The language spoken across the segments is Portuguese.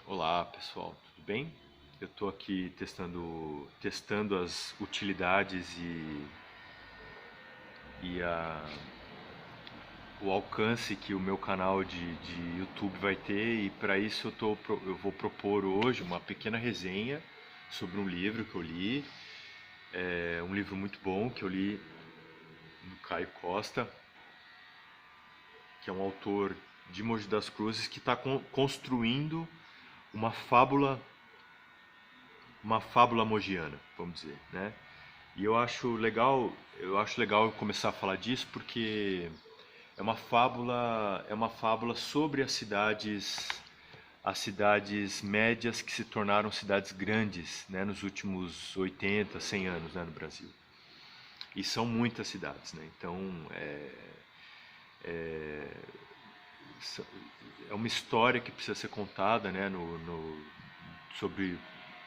Olá pessoal, tudo bem? Eu estou aqui testando as utilidades e o alcance que o meu canal de YouTube vai ter, e para isso eu vou propor hoje uma pequena resenha sobre um livro que eu li. É um livro muito bom que eu li do Caio Costa, que é um autor de Mogi das Cruzes que está construindo uma fábula uma fábula mogiana, vamos dizer, né? E eu acho legal começar a falar disso porque é uma fábula sobre as cidades médias que se tornaram cidades grandes, né, nos últimos 80, 100 anos, né, no Brasil. E são muitas cidades, né? Então, é uma história que precisa ser contada, né, sobre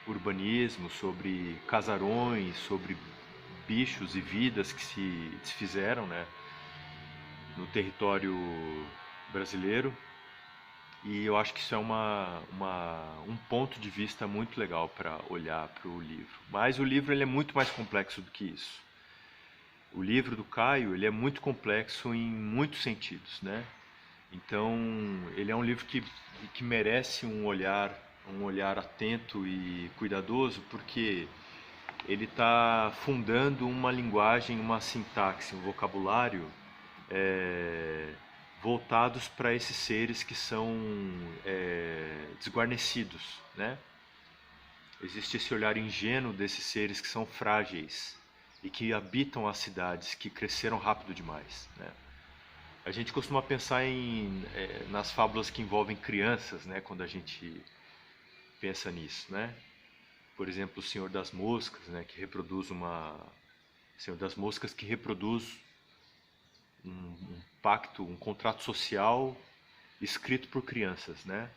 urbanismo, sobre casarões, sobre bichos e vidas que se desfizeram, né, no território brasileiro. E eu acho que isso é um ponto de vista muito legal para olhar para o livro. Mas o livro ele é muito mais complexo do que isso. O livro do Caio ele é muito complexo em muitos sentidos, né? Então ele é um livro que merece um olhar atento e cuidadoso, porque ele está fundando uma linguagem, uma sintaxe, um vocabulário é, voltados para esses seres que são desguarnecidos, né? Existe esse olhar ingênuo desses seres que são frágeis e que habitam as cidades, que cresceram rápido demais, né? A gente costuma pensar nas fábulas que envolvem crianças, né? Quando a gente pensa nisso, né? Por exemplo, o Senhor das Moscas, né? Que reproduz uma Senhor das Moscas que reproduz um pacto, um contrato social escrito por crianças, né?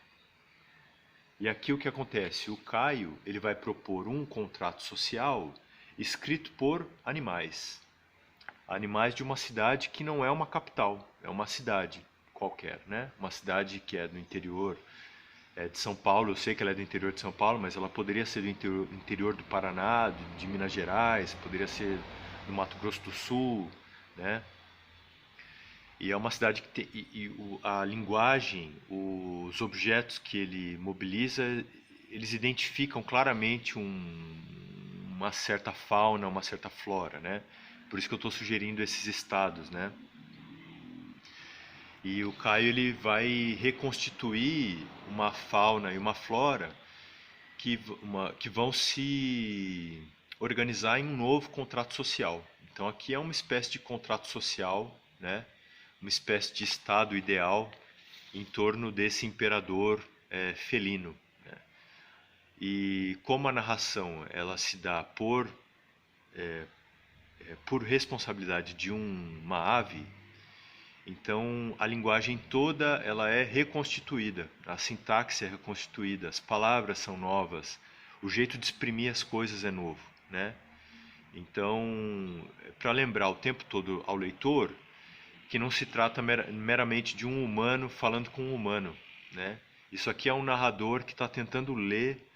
E aqui o que acontece? O Caio ele vai propor um contrato social escrito por animais. Animais de uma cidade que não é uma capital, é uma cidade qualquer, né? Uma cidade que é do interior de São Paulo. Eu sei que ela é do interior de São Paulo, mas ela poderia ser do interior do Paraná, de Minas Gerais, poderia ser do Mato Grosso do Sul, né? E é uma cidade que tem, a linguagem, os objetos que ele mobiliza, eles identificam claramente uma certa fauna, uma certa flora, né? Por isso que eu estou sugerindo esses estados, né? E o Caio ele vai reconstituir uma fauna e uma flora que vão se organizar em um novo contrato social. Então aqui é uma espécie de contrato social, né? Uma espécie de estado ideal em torno desse imperador felino. Né? E como a narração ela se dá por responsabilidade de uma ave, então a linguagem toda ela é reconstituída, a sintaxe é reconstituída, as palavras são novas, o jeito de exprimir as coisas é novo, né? Então, para lembrar o tempo todo ao leitor que não se trata meramente de um humano falando com um humano, né? Isso aqui é um narrador que está tentando ler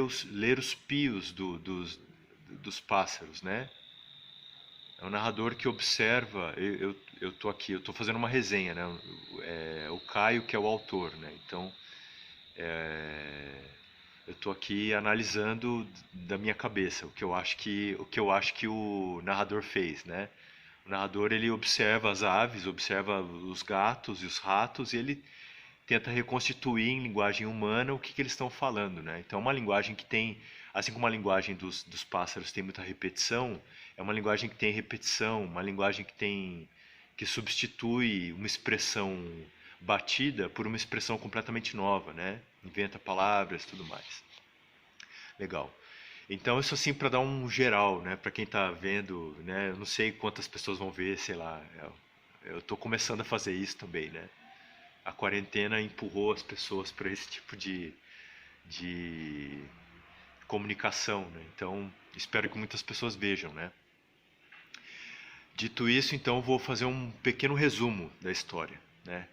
os pios dos pássaros, né? É um narrador que observa. Eu tô aqui, eu tô fazendo uma resenha, né? O Caio que é o autor, né? Então eu tô aqui analisando da minha cabeça o que eu acho que o narrador fez, né? O narrador ele observa as aves, observa os gatos e os ratos e ele tenta reconstituir em linguagem humana o que eles estão falando, né? Então, é uma linguagem que tem, assim como a linguagem dos pássaros tem muita repetição, é uma linguagem que tem repetição, uma linguagem que substitui uma expressão batida por uma expressão completamente nova, né? Inventa palavras, tudo mais. Legal. Então, isso assim para dar um geral, né, para quem está vendo, né? Eu não sei quantas pessoas vão ver, sei lá. Eu estou começando a fazer isso também, né? A quarentena empurrou as pessoas para esse tipo de comunicação, né? Então, espero que muitas pessoas vejam, né? Dito isso, então, vou fazer um pequeno resumo da história, né?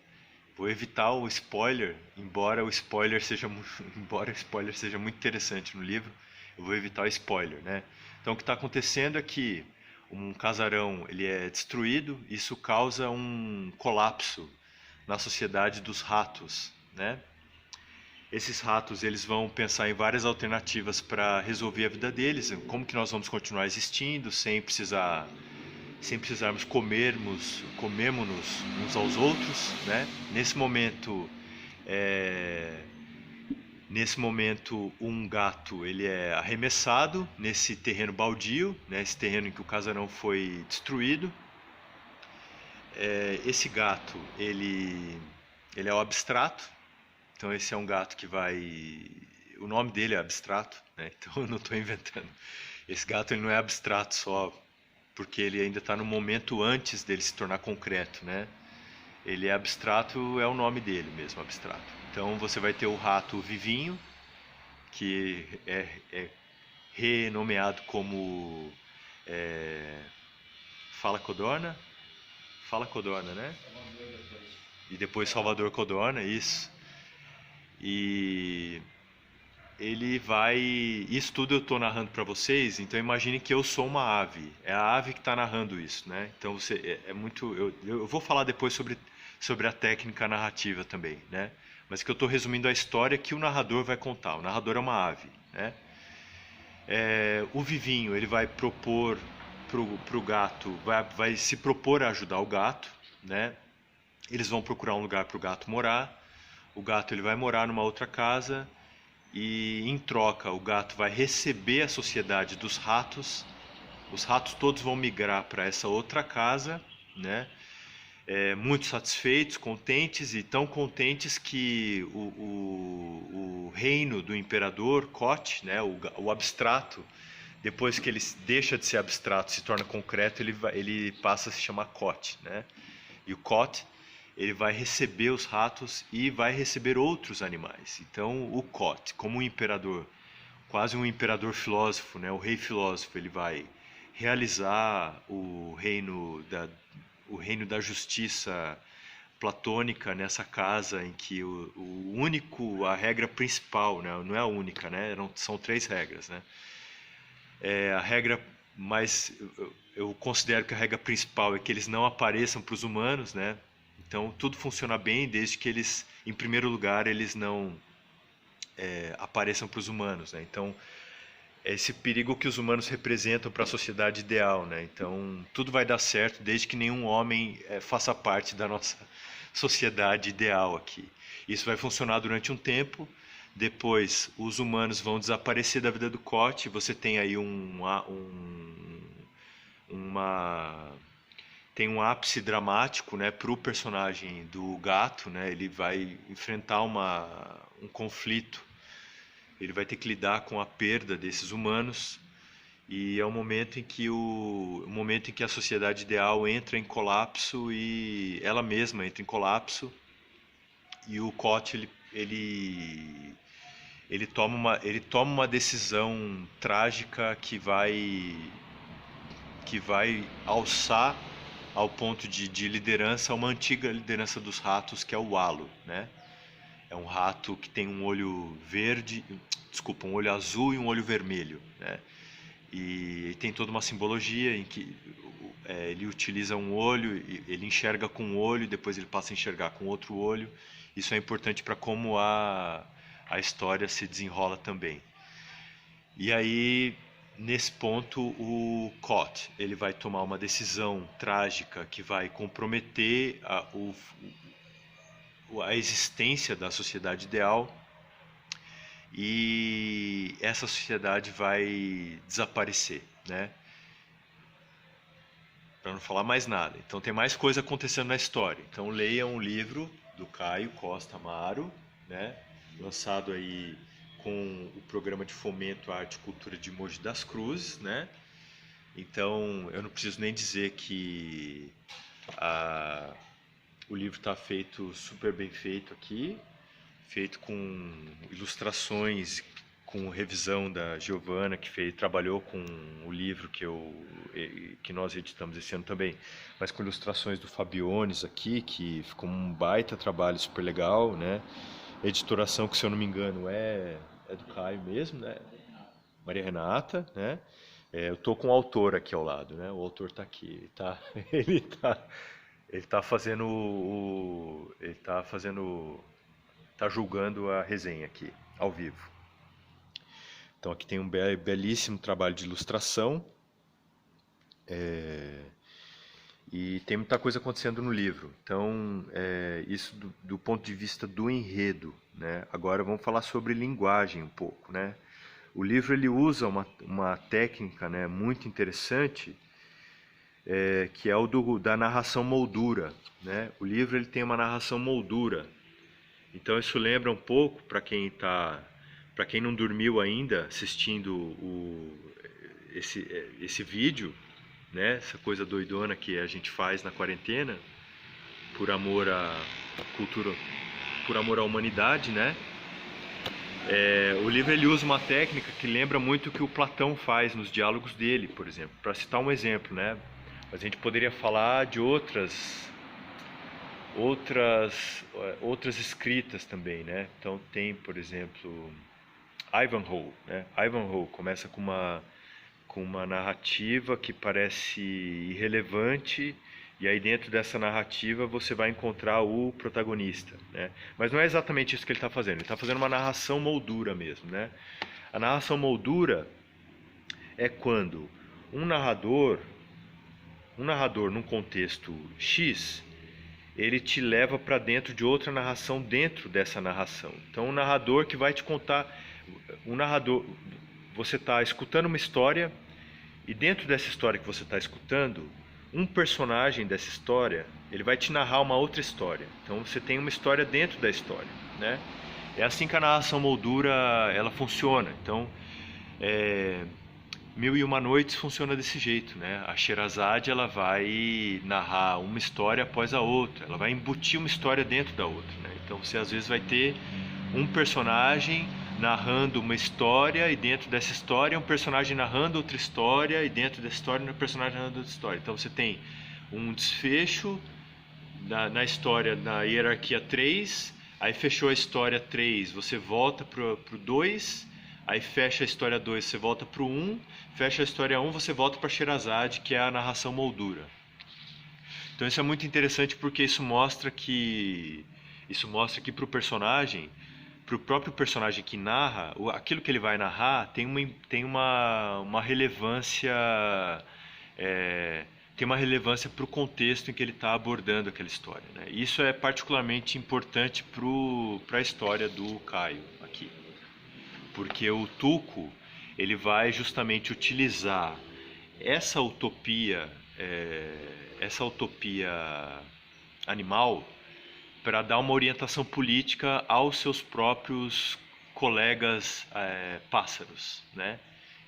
Vou evitar o spoiler, embora o spoiler seja, embora o spoiler seja muito interessante no livro, eu vou evitar o spoiler, né? Então o que está acontecendo é que um casarão ele é destruído, isso causa um colapso na sociedade dos ratos, né? Esses ratos eles vão pensar em várias alternativas para resolver a vida deles, como que nós vamos continuar existindo sem precisarmos comermos-nos uns aos outros, né? É, nesse momento, um gato ele é arremessado nesse terreno baldio, né? Esse terreno em que o casarão foi destruído. Esse gato ele é o abstrato, então esse é um gato que vai, o nome dele é abstrato, né? Então eu não estou inventando. Esse gato ele não é abstrato só porque ele ainda está no momento antes dele se tornar concreto, né? Ele é abstrato, é o nome dele mesmo, abstrato. Então você vai ter o rato vivinho, que é renomeado como é, Fala Codorna, Fala Codorna, né? E depois Salvador Codorna, isso. E ele vai. Isso tudo eu estou narrando para vocês, então imagine que eu sou uma ave. É a ave que está narrando isso, né? Então você é muito. Eu vou falar depois sobre a técnica narrativa também, né? Mas que eu estou resumindo a história que o narrador vai contar. O narrador é uma ave, né? O vivinho ele vai propor pro gato, vai se propor a ajudar o gato, né? Eles vão procurar um lugar para o gato morar. O gato ele vai morar numa outra casa e em troca o gato vai receber a sociedade dos ratos. Os ratos todos vão migrar para essa outra casa, né? Muito satisfeitos, contentes e tão contentes que o reino do imperador Koth, né? O abstrato, depois que ele deixa de ser abstrato, se torna concreto, ele passa a se chamar Koth, né? E o Koth ele vai receber os ratos e vai receber outros animais. Então, o Koth, como um imperador, quase um imperador filósofo, né? O rei filósofo, ele vai realizar o reino da justiça platônica nessa casa em que a regra principal, né? Não é a única, né? São três regras, né? A regra mais, eu considero que a regra principal é que eles não apareçam para os humanos, né? Então tudo funciona bem desde que eles, em primeiro lugar, eles não apareçam para os humanos, né? Então é esse perigo que os humanos representam para a sociedade ideal, né? Então tudo vai dar certo desde que nenhum homem faça parte da nossa sociedade ideal aqui. Isso vai funcionar durante um tempo. Depois os humanos vão desaparecer da vida do Koth. Você tem aí tem um ápice dramático, né, para o personagem do gato, né? Ele vai enfrentar um conflito. Ele vai ter que lidar com a perda desses humanos e é o momento o momento em que a sociedade ideal entra em colapso e ela mesma entra em colapso e o Koch ele toma uma decisão trágica que vai alçar ao ponto de liderança uma antiga liderança dos ratos que é o Halo, né? É um rato que tem um olho verde, desculpa, um olho azul e um olho vermelho, né? E tem toda uma simbologia em que ele utiliza um olho, ele enxerga com um olho, depois ele passa a enxergar com outro olho. Isso é importante para como a história se desenrola também. E aí, nesse ponto, o Koth ele vai tomar uma decisão trágica que vai comprometer a existência da sociedade ideal e essa sociedade vai desaparecer, né? Para não falar mais nada. Então tem mais coisa acontecendo na história. Então leiam um livro do Caio Costa Amaro, né? Lançado aí com o programa de fomento à arte e cultura de Mogi das Cruzes, né? Então eu não preciso nem dizer que o livro está feito super bem feito aqui, feito com ilustrações com revisão da Giovana, que trabalhou com o livro que nós editamos esse ano também, mas com ilustrações do Fabiones aqui, que ficou um baita trabalho super legal, né? Editoração que, se eu não me engano, é do Caio mesmo, né? Maria Renata, né? Eu tô com o autor aqui ao lado, né? O autor tá aqui, tá? Ele tá tá julgando a resenha aqui, ao vivo. Então aqui tem um belíssimo trabalho de ilustração, e tem muita coisa acontecendo no livro. Então, isso do ponto de vista do enredo, né? Agora vamos falar sobre linguagem um pouco, né? O livro ele usa uma técnica, né, muito interessante, que é da narração moldura, né? O livro ele tem uma narração moldura. Então isso lembra um pouco, para quem não dormiu ainda assistindo esse vídeo, né? Essa coisa doidona que a gente faz na quarentena, por amor à cultura, por amor à humanidade, né? O livro ele usa uma técnica que lembra muito o que o Platão faz nos diálogos dele, por exemplo. Para citar um exemplo, né? A gente poderia falar de outras escritas também, né? Então tem, por exemplo, Ivanhoe, né? Ivanhoe começa com uma narrativa que parece irrelevante, e aí dentro dessa narrativa você vai encontrar o protagonista, né? Mas não é exatamente isso que ele está fazendo. Ele está fazendo uma narração moldura mesmo, né? A narração moldura é quando um narrador num contexto X, ele te leva para dentro de outra narração dentro dessa narração. Então, um narrador que vai te contar, você está escutando uma história, e dentro dessa história que você está escutando, um personagem dessa história, ele vai te narrar uma outra história. Então você tem uma história dentro da história, né? É assim que a narração moldura ela funciona. Então, Mil e Uma Noites funciona desse jeito, né? A Sherazade ela vai narrar uma história após a outra, ela vai embutir uma história dentro da outra, né? Então você às vezes vai ter um personagem narrando uma história, e dentro dessa história um personagem narrando outra história, e dentro dessa história um personagem narrando outra história. Então você tem um desfecho na história, na hierarquia 3, aí fechou a história 3, você volta pro 2, aí fecha a história 2, você volta pro 1, fecha a história 1, você volta para Sherazade, que é a narração moldura. Então isso é muito interessante, porque isso mostra que pro personagem, pro próprio personagem que narra, aquilo que ele vai narrar tem uma relevância, tem uma relevância para o contexto em que ele está abordando aquela história, né? Isso é particularmente importante para a história do Caio aqui, porque o Tuco ele vai justamente utilizar essa utopia animal para dar uma orientação política aos seus próprios colegas pássaros, né?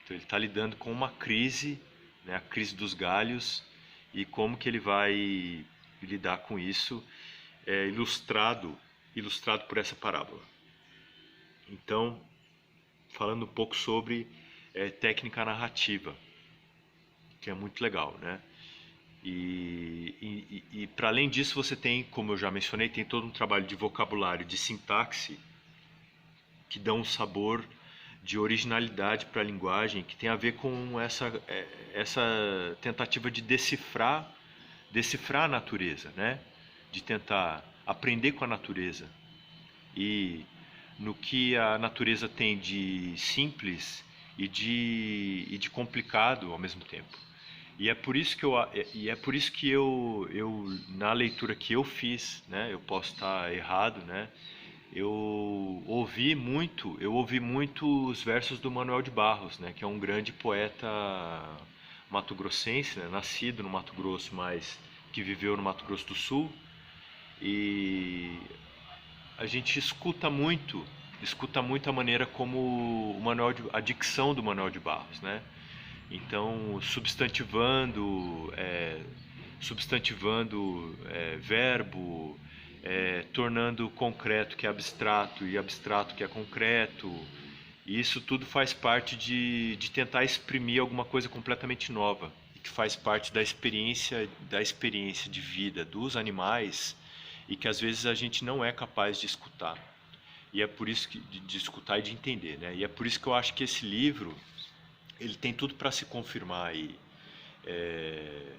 Então ele está lidando com uma crise, né, a crise dos galhos, e como que ele vai lidar com isso, ilustrado por essa parábola. Então, falando um pouco sobre técnica narrativa, que é muito legal, né? E para além disso você tem, como eu já mencionei, tem todo um trabalho de vocabulário, de sintaxe, que dá um sabor de originalidade para a linguagem, que tem a ver com essa tentativa de decifrar a natureza, né? De tentar aprender com a natureza, e no que a natureza tem de simples e de complicado ao mesmo tempo. E é por isso que eu na leitura que eu fiz, né, eu posso estar errado, né, eu ouvi muito os versos do Manuel de Barros, né, que é um grande poeta mato-grossense, né, nascido no Mato Grosso, mas que viveu no Mato Grosso do Sul. E a gente escuta muito a maneira como a dicção do Manuel de Barros, né? Então, substantivando verbo, tornando concreto que é abstrato e abstrato que é concreto, E isso tudo faz parte de tentar exprimir alguma coisa completamente nova, e que faz parte da experiência de vida dos animais e que às vezes a gente não é capaz de escutar. E é por isso que de escutar e de entender, né? E é por isso que eu acho que esse livro ele tem tudo para se confirmar aí, é,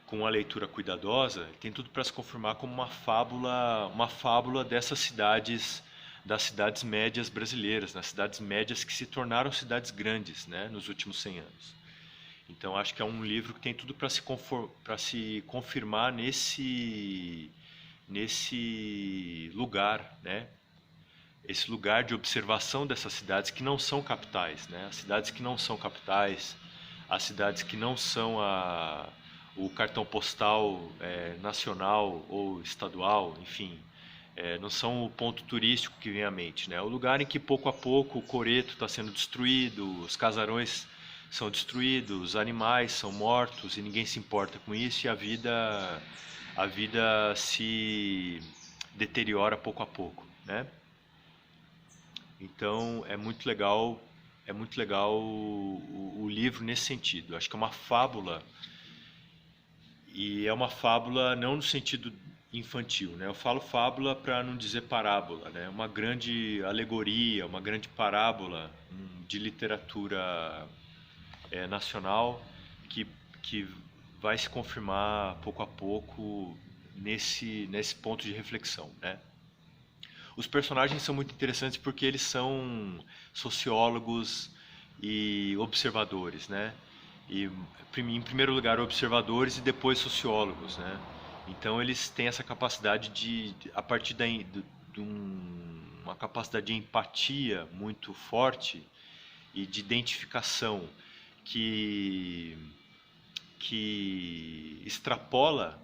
com a leitura cuidadosa, tem tudo para se confirmar como uma fábula dessas cidades, das cidades médias brasileiras, nas cidades médias que se tornaram cidades grandes, né, nos últimos 100 anos. Então acho que é um livro que tem tudo para se confirmar nesse lugar, né? Esse lugar de observação dessas cidades que não são capitais, né? As cidades que não são capitais, as cidades que não são o cartão postal nacional ou estadual, enfim, não são o ponto turístico que vem à mente, né? O lugar em que pouco a pouco o coreto está sendo destruído, os casarões são destruídos, os animais são mortos e ninguém se importa com isso e a vida se deteriora pouco a pouco, né? Então é muito legal o livro nesse sentido. Acho que é uma fábula e é uma fábula não no sentido infantil, né? Eu falo fábula para não dizer parábola, né? Uma grande alegoria, uma grande parábola de literatura nacional que, que vai se confirmar pouco a pouco nesse ponto de reflexão, né? Os personagens são muito interessantes porque eles são sociólogos e observadores, né? E em primeiro lugar observadores e depois sociólogos, né? Então eles têm essa capacidade a partir uma capacidade de empatia muito forte e de identificação que que extrapola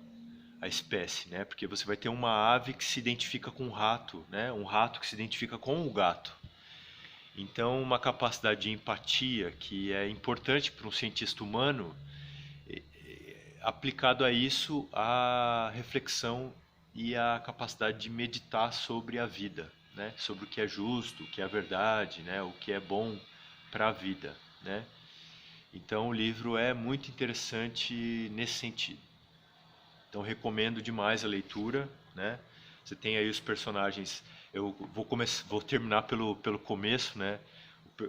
a espécie, né? Porque você vai ter uma ave que se identifica com um rato, né? Um rato que se identifica com o gato. Então, uma capacidade de empatia que é importante para um cientista humano, aplicado a isso, a reflexão e a capacidade de meditar sobre a vida, né? Sobre o que é justo, o que é verdade, né? O que é bom para a vida, né? Então, o livro é muito interessante nesse sentido. Então recomendo demais a leitura, né? Você tem aí os personagens. Eu vou terminar pelo começo, né?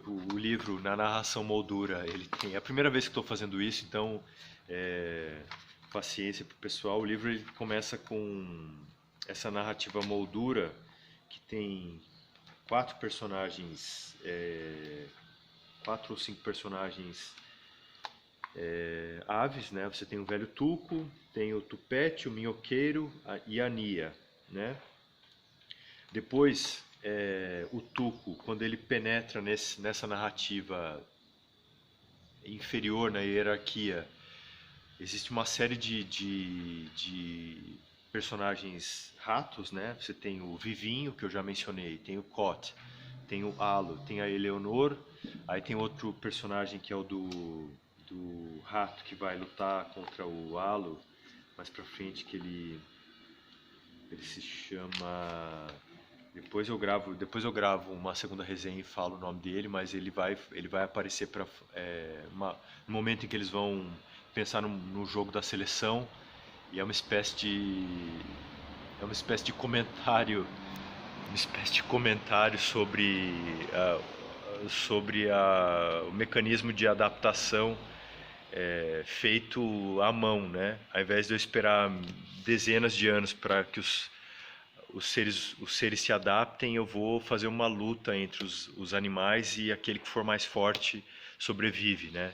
O livro na narração moldura, ele tem. É a primeira vez que estou fazendo isso, então paciência para o pessoal. O livro ele começa com essa narrativa moldura que tem quatro personagens, quatro ou cinco personagens aves, né? Você tem o velho tuco, tem o tupete, o minhoqueiro e a nia, né? Depois, o tuco, quando ele penetra nessa narrativa inferior na hierarquia, existe uma série de personagens ratos, né? Você tem o Vivinho, que eu já mencionei, tem o Cot, tem o Alo, tem a Eleonor, aí tem outro personagem que é o do rato que vai lutar contra o Alo mais pra frente, que ele se chama. Depois eu gravo uma segunda resenha e falo o nome dele, mas ele vai aparecer no momento em que eles vão pensar no jogo da seleção e é uma espécie de comentário sobre o mecanismo de adaptação feito à mão, né? Ao invés de eu esperar dezenas de anos para que os seres se adaptem, eu vou fazer uma luta entre os animais e aquele que for mais forte sobrevive, né?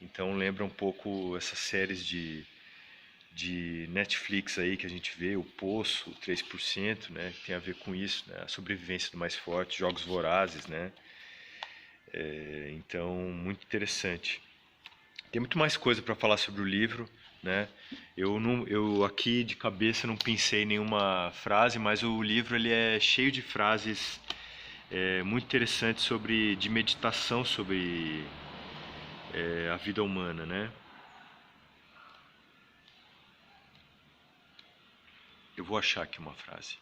Então lembra um pouco essas séries de Netflix aí que a gente vê, o Poço, 3%, né? Que tem a ver com isso, né? A sobrevivência do mais forte, Jogos Vorazes, né? Então, muito interessante. Tem muito mais coisa para falar sobre o livro, né? Eu aqui de cabeça não pensei em nenhuma frase, mas o livro ele é cheio de frases muito interessantes de meditação sobre a vida humana, né? Eu vou achar aqui uma frase.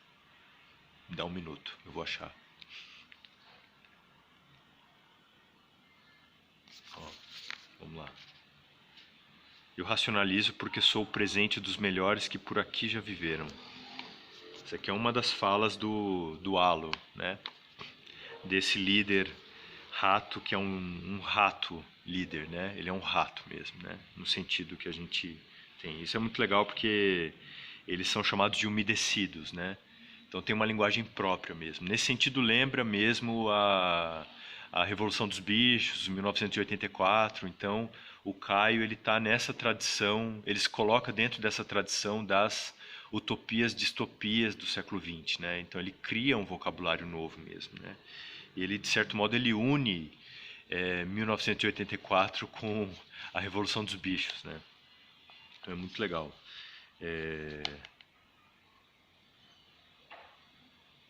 Me dá um minuto, eu vou achar. Vamos lá. Eu racionalizo porque sou o presente dos melhores que por aqui já viveram. Essa aqui é uma das falas do Halo, né? Desse líder rato, que é um rato líder, né? Ele é um rato mesmo, né? No sentido que a gente tem. Isso é muito legal porque eles são chamados de umedecidos, né? Então tem uma linguagem própria mesmo. Nesse sentido lembra mesmo a Revolução dos Bichos, 1984. Então o Caio ele está nessa tradição, ele se coloca dentro dessa tradição das utopias, distopias do século XX, né? Então ele cria um vocabulário novo mesmo, né? E ele de certo modo ele une 1984 com a Revolução dos Bichos, né? Então é muito legal.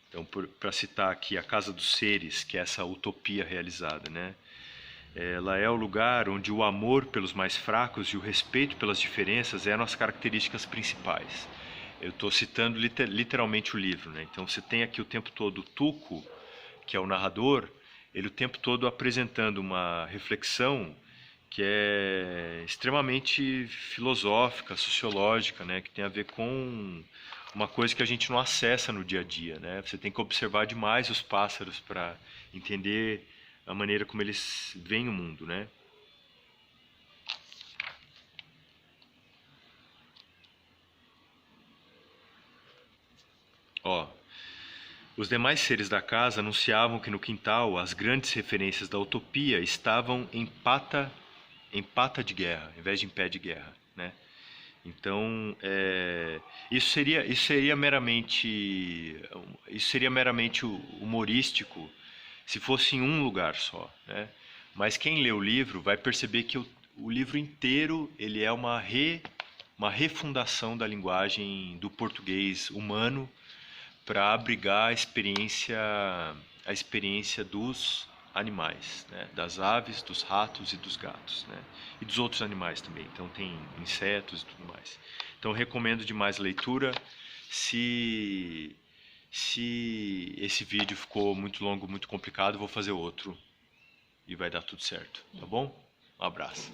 Então, para citar aqui a Casa dos Seres, que é essa utopia realizada, né? Ela é o lugar onde o amor pelos mais fracos e o respeito pelas diferenças eram as características principais. Eu estou citando literalmente o livro, né? Então você tem aqui o tempo todo o Tuco, que é o narrador, ele o tempo todo apresentando uma reflexão que é extremamente filosófica, sociológica, né? Que tem a ver com uma coisa que a gente não acessa no dia a dia, né? Você tem que observar demais os pássaros para entender a maneira como eles veem o mundo, né? Ó, os demais seres da casa anunciavam que no quintal as grandes referências da utopia estavam em pata de guerra, em vez de em pé de guerra, né? Então, isso seria meramente humorístico se fosse em um lugar só, né? Mas quem lê o livro vai perceber que o livro inteiro ele é uma refundação da linguagem do português humano para abrigar a experiência dos animais, né? Das aves, dos ratos e dos gatos, né? E dos outros animais também. Então tem insetos e tudo mais. Então recomendo demais a leitura. Se esse vídeo ficou muito longo, muito complicado, vou fazer outro e vai dar tudo certo, tá bom? Um abraço.